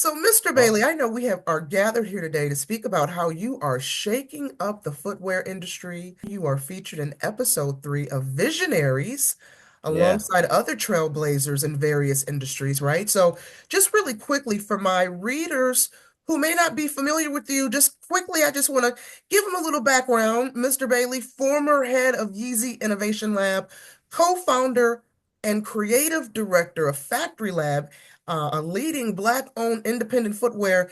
So, Mr. Well, Bailey, I know we are gathered here today to speak about how you are shaking up the footwear industry. You are featured in episode 3 of Visionaries yeah, alongside other trailblazers in various industries, right? So, just really quickly for my readers who may not be familiar with you, just quickly, I just want to give them a little background. Mr. Bailey, former head of Yeezy Innovation Lab, co-founder and creative director of Factory Lab, a leading Black-owned independent footwear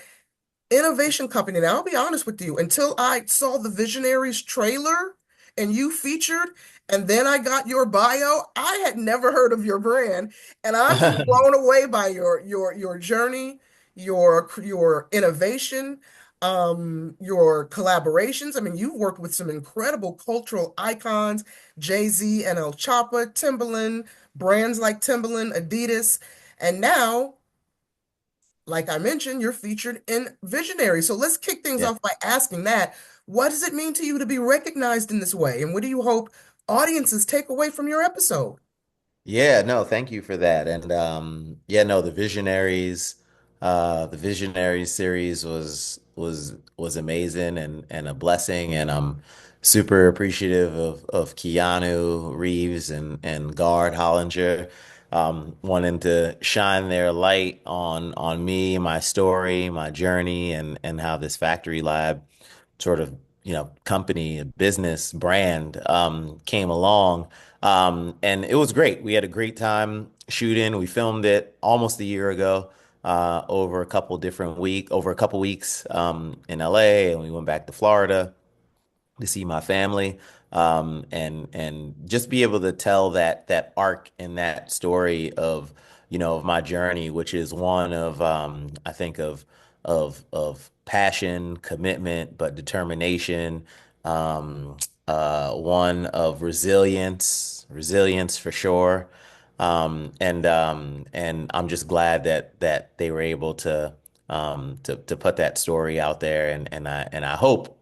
innovation company. Now, I'll be honest with you, until I saw the Visionaries trailer and you featured, and then I got your bio, I had never heard of your brand, and I'm just blown away by your journey, your innovation, your collaborations. I mean, you've worked with some incredible cultural icons, Jay-Z and El Chapa, Timberland, brands like Timberland, Adidas, and now like I mentioned, you're featured in Visionary. So let's kick things yeah. off by asking that. What does it mean to you to be recognized in this way? And what do you hope audiences take away from your episode? Yeah, no, thank you for that. And yeah, no, the Visionaries series was amazing and a blessing. And I'm super appreciative of Keanu Reeves and Guard Hollinger wanting to shine their light on me, my story, my journey, and how this factory lab sort of, company, business, brand came along. And it was great. We had a great time shooting. We filmed it almost a year ago, over a couple weeks in LA, and we went back to Florida to see my family, and just be able to tell that arc and that story of of my journey, which is one of I think of passion, commitment, but determination, one of resilience for sure. And I'm just glad that they were able to put that story out there, and I hope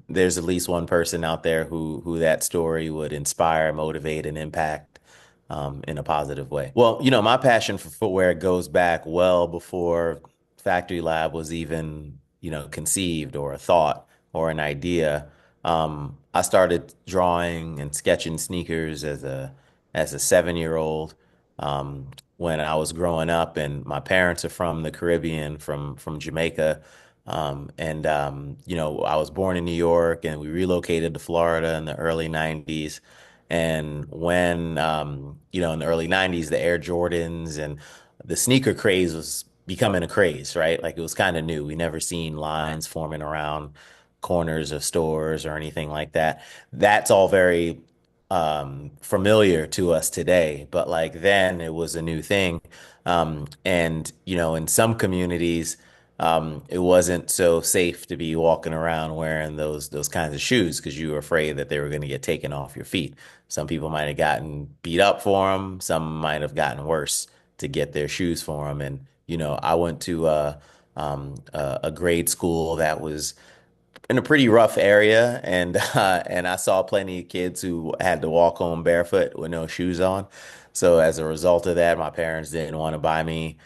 there's at least one person out there who that story would inspire, motivate, and impact in a positive way. Well, my passion for footwear goes back well before Factory Lab was even, conceived or a thought or an idea. I started drawing and sketching sneakers as a 7-year old when I was growing up, and my parents are from the Caribbean, from Jamaica. I was born in New York and we relocated to Florida in the early 90s. And when, in the early 90s, the Air Jordans and the sneaker craze was becoming a craze, right? Like it was kind of new. We never seen lines forming around corners of stores or anything like that. That's all very familiar to us today, but like then it was a new thing. And in some communities, it wasn't so safe to be walking around wearing those kinds of shoes because you were afraid that they were going to get taken off your feet. Some people might have gotten beat up for them. Some might have gotten worse to get their shoes for them. And I went to a grade school that was in a pretty rough area, and and I saw plenty of kids who had to walk home barefoot with no shoes on. So as a result of that, my parents didn't want to buy me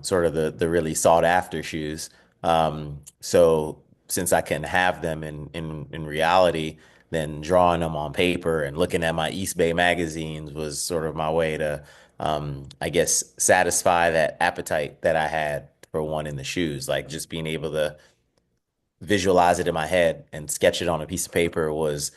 sort of the really sought after shoes. So since I couldn't have them in reality, then drawing them on paper and looking at my East Bay magazines was sort of my way to, I guess, satisfy that appetite that I had for wanting the shoes, like just being able to visualize it in my head and sketch it on a piece of paper was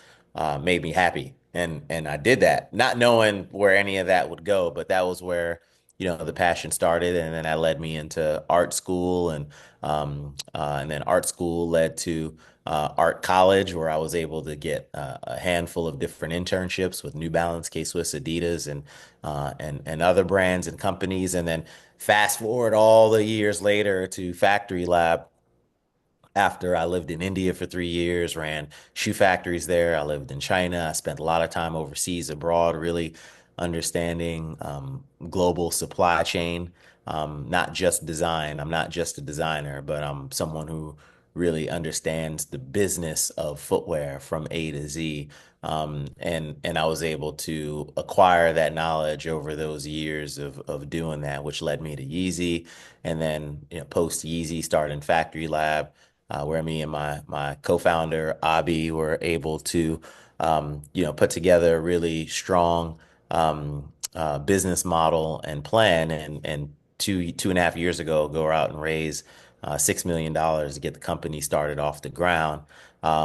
made me happy. And I did that, not knowing where any of that would go, but that was where, the passion started. And then that led me into art school, and then art school led to art college, where I was able to get a handful of different internships with New Balance, K-Swiss, Adidas, and other brands and companies. And then fast forward all the years later to Factory Lab, after I lived in India for 3 years, ran shoe factories there. I lived in China. I spent a lot of time overseas abroad, really understanding global supply chain, not just design. I'm not just a designer, but I'm someone who really understands the business of footwear from A to Z. And I was able to acquire that knowledge over those years of doing that, which led me to Yeezy, and then post Yeezy, starting Factory Lab, where me and my co-founder Abi were able to put together a really strong business model and plan, and 2.5 years ago, go out and raise $6 million to get the company started off the ground,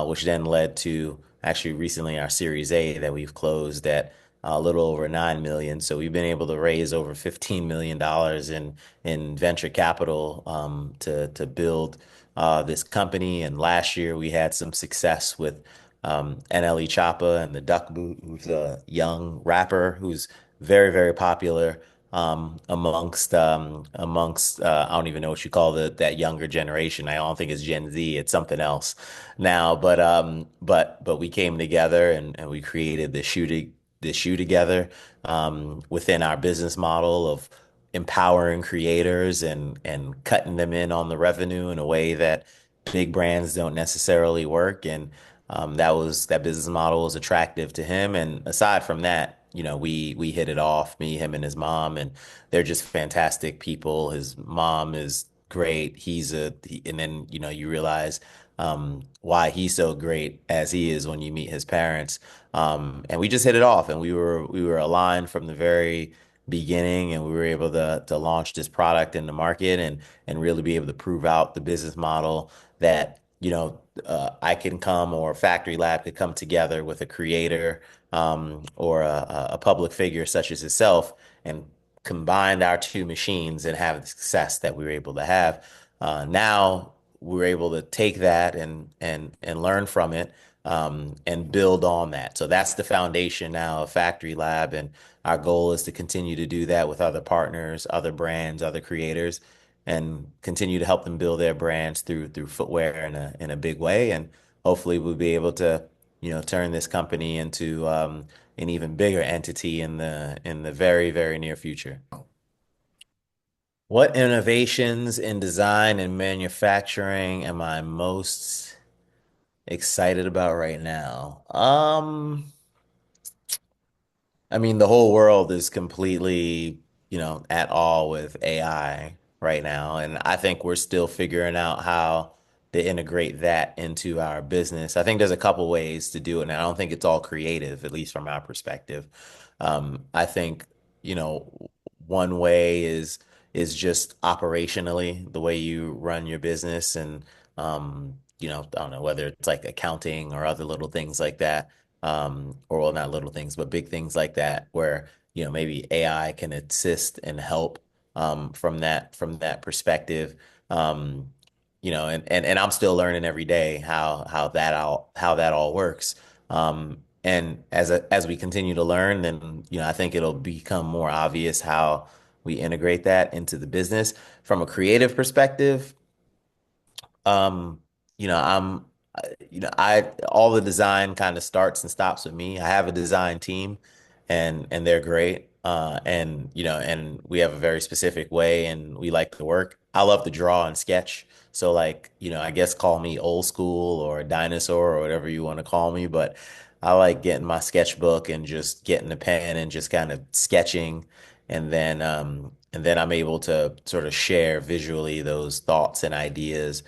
which then led to actually recently our Series A that we've closed at a little over 9 million. So we've been able to raise over $15 million in venture capital to build this company. And last year we had some success with NLE Choppa and the Duck Boot, who's a young rapper who's very, very popular amongst I don't even know what you call that younger generation. I don't think it's Gen Z. It's something else now. But we came together and we created the shoe together within our business model of empowering creators and cutting them in on the revenue in a way that big brands don't necessarily work. And that business model was attractive to him. And aside from that, we hit it off, me, him, and his mom, and they're just fantastic people. His mom is great. And then you realize why he's so great as he is when you meet his parents. And we just hit it off, and we were aligned from the very beginning, and we were able to launch this product in the market and really be able to prove out the business model that I can come, or Factory Lab could come together with a creator or a public figure such as himself, and combined our two machines and have the success that we were able to have. Now we're able to take that and learn from it, and build on that. So that's the foundation now of Factory Lab, and our goal is to continue to do that with other partners, other brands, other creators, and continue to help them build their brands through footwear in a big way. And hopefully we'll be able to, turn this company into an even bigger entity in the very, very near future. What innovations in design and manufacturing am I most excited about right now? I mean, the whole world is completely, at all with AI right now. And I think we're still figuring out how to integrate that into our business. I think there's a couple ways to do it, and I don't think it's all creative, at least from our perspective. I think, you know, one way is just operationally the way you run your business, and I don't know whether it's like accounting or other little things like that, or well, not little things, but big things like that, where maybe AI can assist and help from that perspective. Um, and I'm still learning every day how that all works. And as we continue to learn, then I think it'll become more obvious how we integrate that into the business. From a creative perspective, um, I'm, I all the design kind of starts and stops with me. I have a design team, and they're great. And we have a very specific way, and we like to work. I love to draw and sketch. So like, I guess call me old school or a dinosaur or whatever you want to call me, but I like getting my sketchbook and just getting the pen and just kind of sketching, and then I'm able to sort of share visually those thoughts and ideas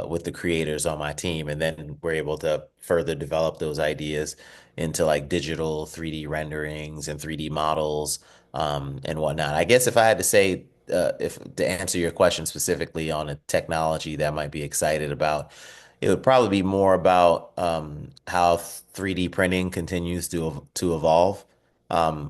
with the creators on my team. And then we're able to further develop those ideas into like digital 3D renderings and 3D models, and whatnot. I guess if I had to say, if to answer your question specifically on a technology that I might be excited about, it would probably be more about how 3D printing continues to evolve.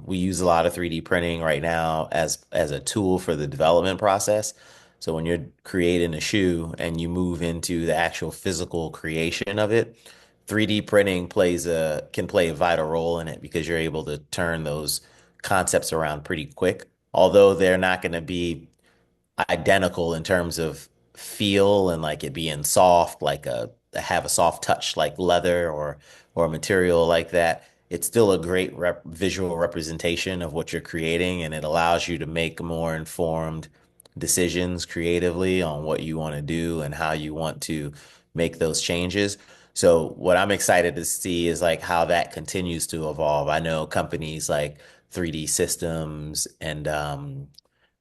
We use a lot of 3D printing right now as a tool for the development process. So when you're creating a shoe and you move into the actual physical creation of it, 3D printing can play a vital role in it, because you're able to turn those concepts around pretty quick. Although they're not going to be identical in terms of feel and like it being soft, like have a soft touch like leather or a material like that. It's still a great visual representation of what you're creating, and it allows you to make more informed decisions creatively on what you want to do and how you want to make those changes. So what I'm excited to see is like how that continues to evolve. I know companies like 3D Systems and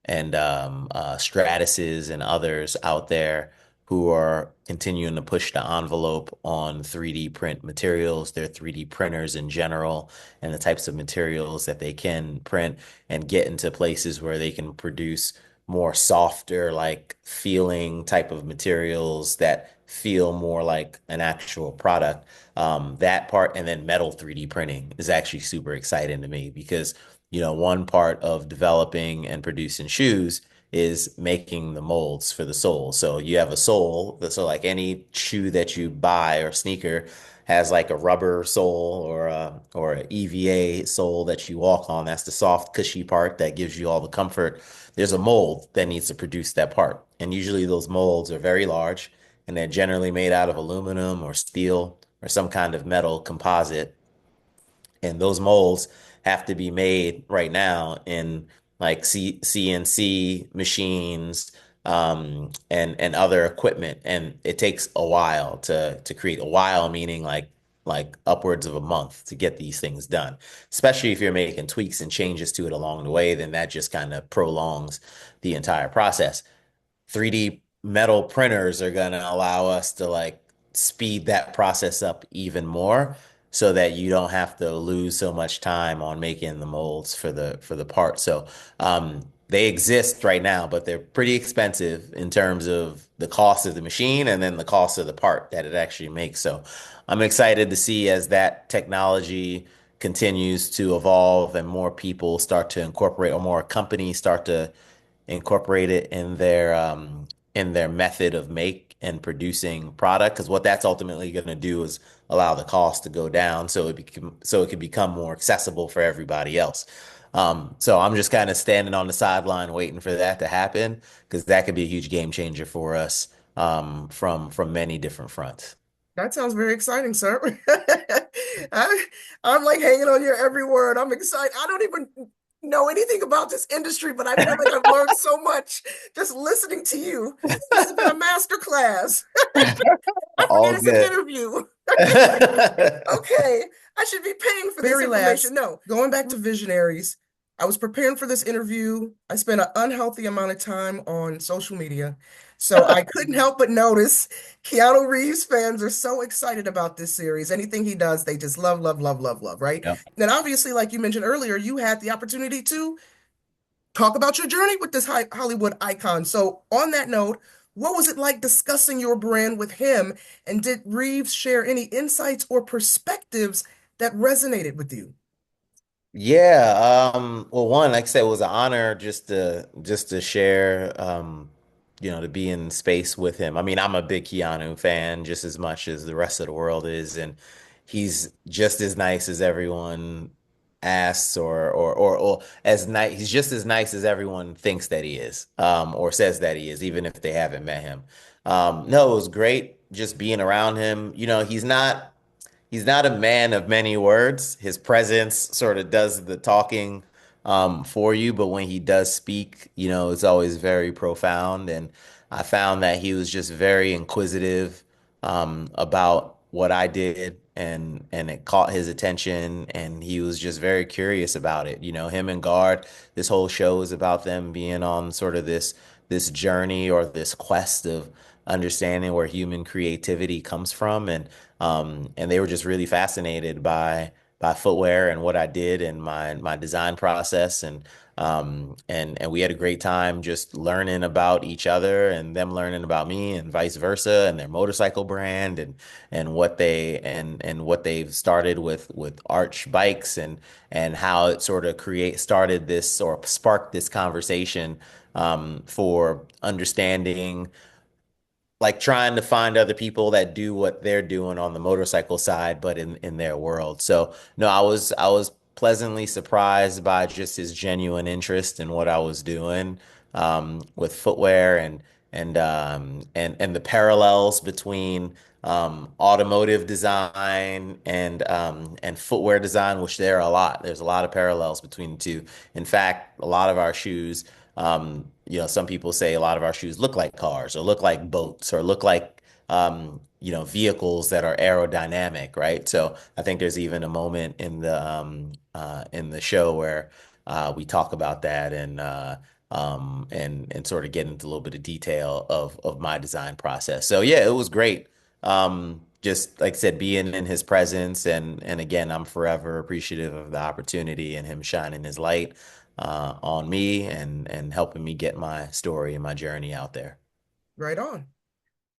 Stratasys and others out there who are continuing to push the envelope on 3D print materials, their 3D printers in general, and the types of materials that they can print and get into places where they can produce more softer, like feeling type of materials that feel more like an actual product. That part, and then metal 3D printing is actually super exciting to me because one part of developing and producing shoes is making the molds for the sole. So you have a sole, so like any shoe that you buy or sneaker has like a rubber sole or a EVA sole that you walk on. That's the soft, cushy part that gives you all the comfort. There's a mold that needs to produce that part. And usually those molds are very large and they're generally made out of aluminum or steel or some kind of metal composite, and those molds have to be made right now in like CNC machines, and other equipment, and it takes a while to create. A while meaning like upwards of a month to get these things done. Especially if you're making tweaks and changes to it along the way, then that just kind of prolongs the entire process. 3D metal printers are going to allow us to like speed that process up even more so that you don't have to lose so much time on making the molds for the part. So they exist right now, but they're pretty expensive in terms of the cost of the machine and then the cost of the part that it actually makes. So I'm excited to see as that technology continues to evolve and more people start to incorporate, or more companies start to incorporate it in their method of make and producing product, because what that's ultimately going to do is allow the cost to go down so it can become more accessible for everybody else. So I'm just kind of standing on the sideline waiting for that to happen because that could be a huge game changer for us, from many different fronts. That sounds very exciting, sir. I, I'm like hanging on your every word. I'm excited. I don't even know anything about this industry, but I feel like I've learned so much just listening to you. This has been a master class. I forget All it's an good. interview. Okay, I should be paying for this very information. Last, no, going back to Visionaries, I was preparing for this interview. I spent an unhealthy amount of time on social media, so I couldn't help but notice Keanu Reeves fans are so excited about this series. Anything he does, they just love, love, love, love, love, right? Yep. And obviously, like you mentioned earlier, you had the opportunity to talk about your journey with this Hollywood icon. So, on that note, what was it like discussing your brand with him? And did Reeves share any insights or perspectives that resonated with you? Yeah, well, one, like I said, it was an honor just to share, to be in space with him. I mean, I'm a big Keanu fan just as much as the rest of the world is, and he's just as nice as everyone asks, or as nice. He's just as nice as everyone thinks that he is, or says that he is, even if they haven't met him. No, it was great just being around him. He's not a man of many words. His presence sort of does the talking, for you, but when he does speak, it's always very profound. And I found that he was just very inquisitive, about what I did, and it caught his attention, and he was just very curious about it. Him and Guard, this whole show is about them being on sort of this journey or this quest of understanding where human creativity comes from, and they were just really fascinated by footwear and what I did and my design process, and we had a great time just learning about each other and them learning about me and vice versa, and their motorcycle brand, and what they've started with Arch bikes, and how it sort of started this or sparked this conversation, for understanding, like trying to find other people that do what they're doing on the motorcycle side, but in their world. So no, I was pleasantly surprised by just his genuine interest in what I was doing, with footwear, and the parallels between, automotive design and footwear design, which there are a lot. There's a lot of parallels between the two. In fact, a lot of our shoes, Some people say a lot of our shoes look like cars or look like boats or look like vehicles that are aerodynamic, right? So I think there's even a moment in the show where we talk about that and sort of get into a little bit of detail of my design process. So yeah, it was great. Just like I said, being in his presence and again, I'm forever appreciative of the opportunity and him shining his light on me and helping me get my story and my journey out there. Right on.